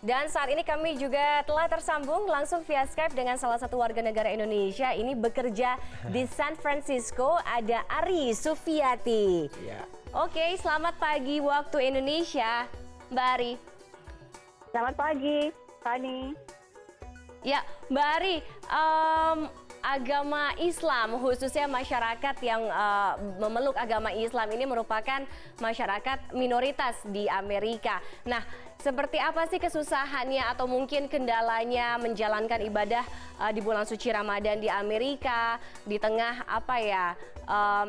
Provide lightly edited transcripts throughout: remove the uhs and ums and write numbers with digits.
Dan saat ini kami juga telah tersambung langsung via Skype dengan salah satu warga negara Indonesia. Ini bekerja di San Francisco, ada Ari Sufiati. Ya. Oke, selamat pagi waktu Indonesia, Mbak Ari. Selamat pagi, Fani. Ya, Mbak Ari, agama Islam, khususnya masyarakat yang memeluk agama Islam ini merupakan masyarakat minoritas di Amerika. Nah, seperti apa sih kesusahannya atau mungkin kendalanya menjalankan ibadah di bulan suci Ramadan di Amerika, di tengah apa ya,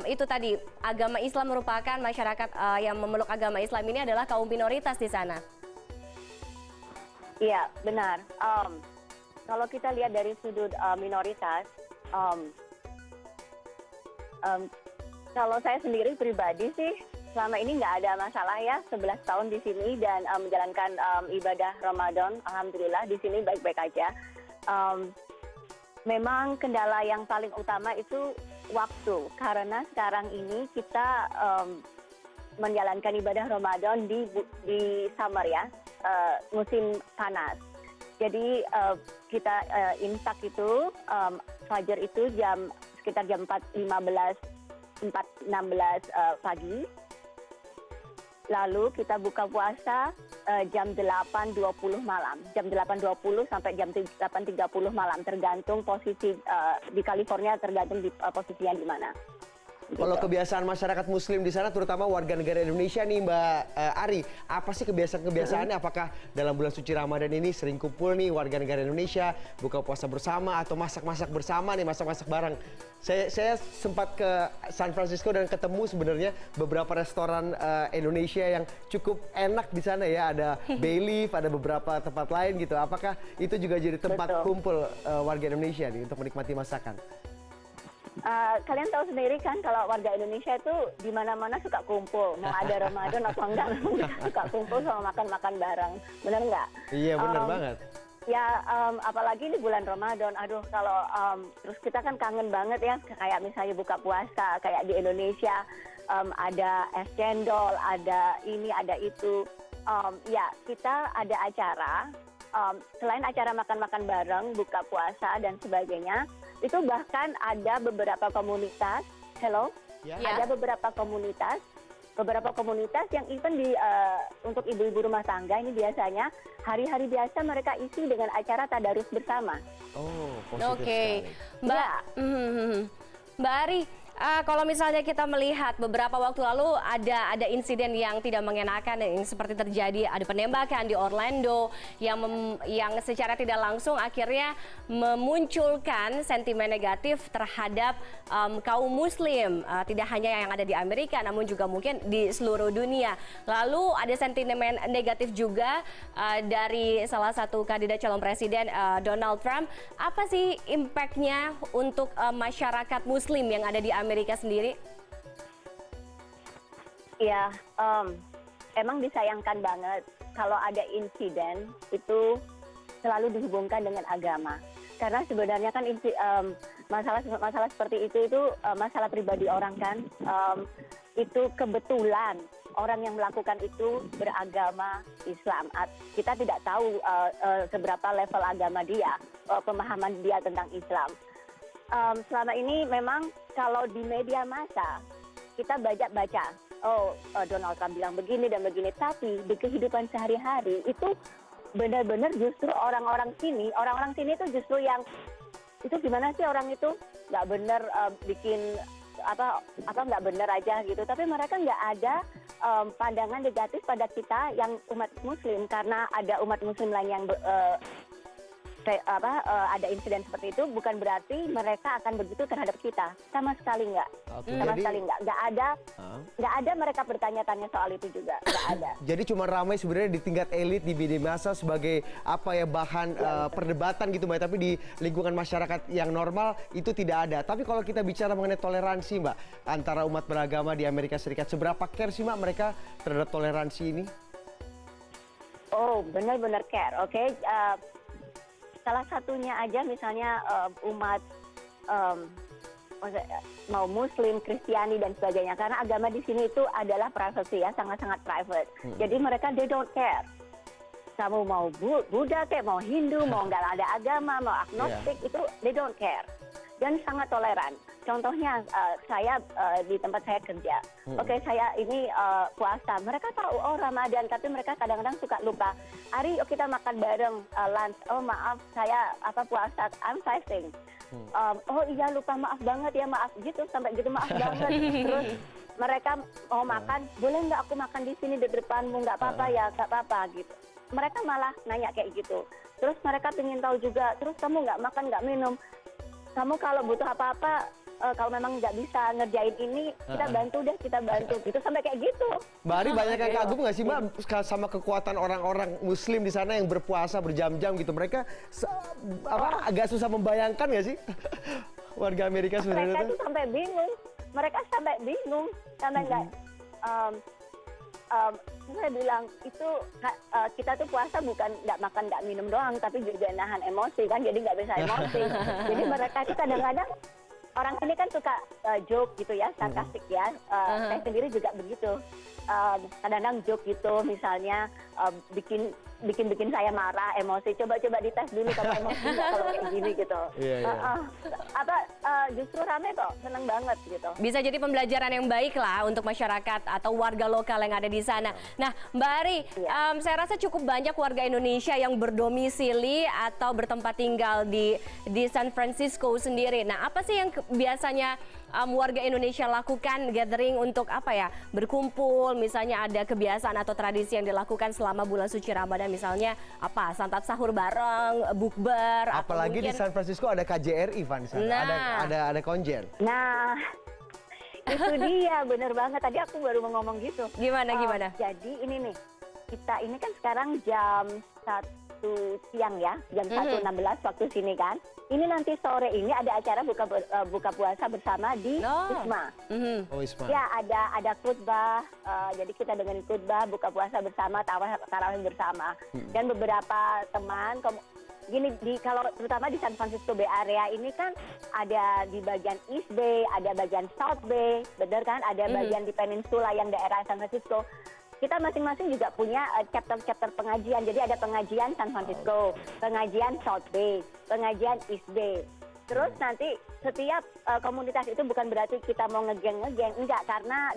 itu tadi agama Islam merupakan masyarakat yang memeluk agama Islam ini adalah kaum minoritas di sana. Iya, benar. Kalau kita lihat dari sudut minoritas, kalau saya sendiri pribadi sih selama ini nggak ada masalah ya, 11 tahun di sini dan menjalankan ibadah Ramadan, alhamdulillah di sini baik-baik aja. Memang kendala yang paling utama itu waktu, karena sekarang ini kita menjalankan ibadah Ramadan di summer ya, musim panas. Jadi kita imsak itu fajar itu sekitar jam 4.16 pagi. Lalu kita buka puasa jam 8.20 malam. Jam 8.20 sampai jam 8.30 malam, tergantung posisi di California, tergantung di posisinya di mana. Kalau kebiasaan masyarakat Muslim di sana, terutama warga negara Indonesia nih Mbak Ari, apa sih kebiasaan-kebiasaannya? Apakah dalam bulan suci Ramadan ini sering kumpul nih warga negara Indonesia, buka puasa bersama atau masak-masak bersama nih, masak-masak bareng? Saya sempat ke San Francisco dan ketemu sebenarnya beberapa restoran Indonesia yang cukup enak di sana ya. Ada Bayleaf, ada beberapa tempat lain gitu. Apakah itu juga jadi tempat kumpul warga Indonesia nih untuk menikmati masakan? Kalian tahu sendiri kan kalau warga Indonesia itu di mana-mana suka kumpul, mau ada Ramadan atau enggak, suka kumpul sama makan-makan bareng, benar nggak? Iya benar banget. Ya apalagi di bulan Ramadan, aduh kalau terus kita kan kangen banget ya, kayak misalnya buka puasa kayak di Indonesia, ada es cendol, ada ini, ada itu, ya kita ada acara. Selain acara makan-makan bareng, buka puasa dan sebagainya, itu bahkan ada beberapa komunitas, ada beberapa komunitas yang even untuk ibu-ibu rumah tangga ini biasanya hari-hari biasa mereka isi dengan acara tadarus bersama. Oh, positif Oke, sekali. Mbak Ari, kalau misalnya kita melihat beberapa waktu lalu ada insiden yang tidak mengenakan yang seperti terjadi, ada penembakan di Orlando yang secara tidak langsung akhirnya memunculkan sentimen negatif terhadap kaum Muslim, tidak hanya yang ada di Amerika namun juga mungkin di seluruh dunia. Lalu ada sentimen negatif juga dari salah satu kandidat calon presiden Donald Trump. Apa sih impact-nya untuk masyarakat Muslim yang ada di Amerika sendiri? Ya, emang disayangkan banget kalau ada insiden itu selalu dihubungkan dengan agama. Karena sebenarnya kan masalah seperti itu masalah pribadi orang kan. Itu kebetulan orang yang melakukan itu beragama Islam. Kita tidak tahu seberapa level agama dia, pemahaman dia tentang Islam. Selama ini memang kalau di media massa kita baca, Donald Trump bilang begini dan begini, tapi di kehidupan sehari-hari itu benar-benar justru orang-orang sini itu justru yang itu gimana sih orang itu nggak benar, bikin apa nggak benar aja gitu, tapi mereka nggak ada pandangan negatif pada kita yang umat Muslim, karena ada umat Muslim lain yang ada insiden seperti itu bukan berarti mereka akan begitu terhadap kita, sama sekali nggak. Sekali nggak ada mereka bertanya-tanya soal itu juga, nggak ada. Jadi cuma ramai sebenarnya di tingkat elit di media massa sebagai apa ya, bahan perdebatan gitu Mbak, tapi di lingkungan masyarakat yang normal itu tidak ada. Tapi kalau kita bicara mengenai toleransi Mbak antara umat beragama di Amerika Serikat, seberapa care sih Mbak mereka terhadap toleransi ini? Oh, benar-benar care, oke. Salah satunya aja misalnya umat mau Muslim, Kristiani dan sebagainya, karena agama di sini itu adalah privacy ya, sangat-sangat private. Jadi mereka they don't care. kamu mau Buddha kayak mau Hindu, mau nggak ada agama, mau agnostik, itu they don't care. Dan sangat toleran. Contohnya saya di tempat saya kerja. Oke, saya ini puasa. Mereka tahu Ramadan, tapi mereka kadang-kadang suka lupa. Ari, yuk kita makan bareng lunch. Oh maaf, saya puasa. I'm fasting. Oh iya lupa, maaf banget ya, maaf gitu sampai gitu, maaf banget. Terus mereka mau makan, boleh nggak aku makan di sini di depanmu, nggak apa-apa ya, nggak apa-apa gitu. Mereka malah nanya kayak gitu. Terus mereka ingin tahu juga, terus kamu nggak makan nggak minum, kamu kalau butuh apa-apa, kalau memang nggak bisa ngerjain ini, kita bantu deh, kita bantu gitu, sampai kayak gitu. Mbak Ari banyak yang kagum nggak sih Mbak sama kekuatan orang-orang Muslim di sana yang berpuasa berjam-jam gitu? Mereka agak susah membayangkan nggak sih warga Amerika sebenarnya? Mereka tuh sampai bingung, sampai nggak. Saya bilang itu kita tuh puasa bukan nggak makan nggak minum doang, tapi juga nahan emosi kan, jadi nggak bisa emosi. Jadi mereka tuh kadang-kadang orang sini kan suka joke gitu ya, sarkastik ya. Saya sendiri juga begitu. Kadang-kadang joke gitu, misalnya bikin saya marah, emosi. Coba dites dulu kalau emosi nggak, kalau kayak gini gitu. Justru rame kok, seneng banget gitu. Bisa jadi pembelajaran yang baik lah untuk masyarakat atau warga lokal yang ada di sana. Nah, Mbak Ari, saya rasa cukup banyak warga Indonesia yang berdomisili atau bertempat tinggal di San Francisco sendiri. Nah, apa sih yang biasanya warga Indonesia lakukan gathering untuk berkumpul, misalnya ada kebiasaan atau tradisi yang dilakukan selama bulan suci Ramadan, misalnya santap sahur bareng, bukber, apalagi di San Francisco ada KJRI, Van, ada konjen. Nah, itu dia, bener banget. Tadi aku baru mau ngomong gitu. Gimana? Jadi ini nih, kita ini kan sekarang jam 1 siang ya, jam 1.16 waktu sini kan. Ini nanti sore ini ada acara buka puasa bersama di Wisma. Oh, Wisma. Ya, ada khutbah, jadi kita dengan khutbah buka puasa bersama, tarawih bersama. Dan beberapa teman gini, kalau terutama di San Francisco Bay Area ini kan ada di bagian East Bay, ada bagian South Bay, bener kan? Ada bagian di peninsula yang daerah San Francisco. Kita masing-masing juga punya chapter-chapter pengajian. Jadi ada pengajian San Francisco, pengajian South Bay, pengajian East Bay. Terus nanti setiap komunitas itu bukan berarti kita mau ngegeng, enggak, karena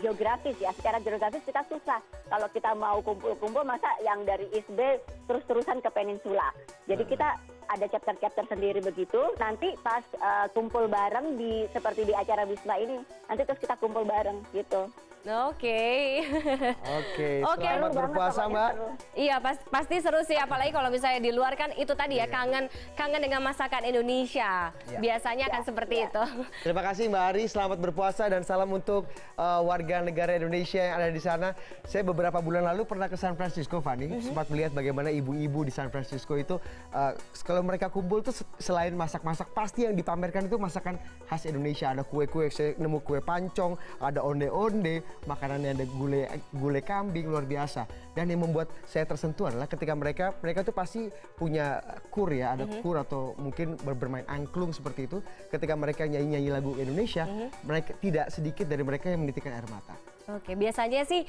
geografis ya, secara geografis kita susah. Kalau kita mau kumpul-kumpul, masa yang dari East Bay terus-terusan ke peninsula. Jadi kita ada chapter-chapter sendiri begitu. Nanti pas kumpul bareng seperti di acara Wisma ini, nanti terus kita kumpul bareng gitu. Oke, Selamat berpuasa Mbak. Iya, pasti seru sih, apalagi kalau misalnya di luar kan itu tadi ya, kangen dengan masakan Indonesia. Biasanya akan seperti itu. Terima kasih Mbak Ari, selamat berpuasa dan salam untuk warga negara Indonesia yang ada di sana. Saya beberapa bulan lalu pernah ke San Francisco, Fani, sempat melihat bagaimana ibu-ibu di San Francisco itu kalau mereka kumpul tuh selain masak-masak, pasti yang dipamerkan itu masakan khas Indonesia. Ada kue-kue, saya nemu kue pancong, ada onde-onde, makanannya ada gulai kambing, luar biasa. Dan yang membuat saya tersentuh adalah ketika mereka tuh pasti punya kur ya, ada kur atau mungkin bermain angklung seperti itu. Ketika mereka nyanyi lagu Indonesia, mereka tidak sedikit dari mereka yang menitikkan air mata. Oke, biasanya sih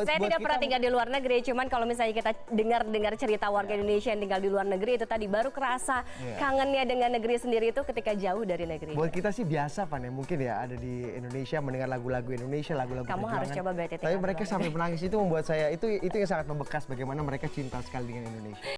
saya tidak pernah tinggal di luar negeri, cuman kalau misalnya kita dengar cerita warga Indonesia yang tinggal di luar negeri, itu tadi baru kerasa kangennya dengan negeri sendiri itu ketika jauh dari negeri. Buat kita sih biasa, Pan, ya mungkin ya ada di Indonesia mendengar lagu-lagu Indonesia, lagu-lagu Kamu harus coba berarti. Tapi mereka sampai menangis, itu membuat saya itu yang sangat membekas bagaimana mereka cinta sekali dengan Indonesia.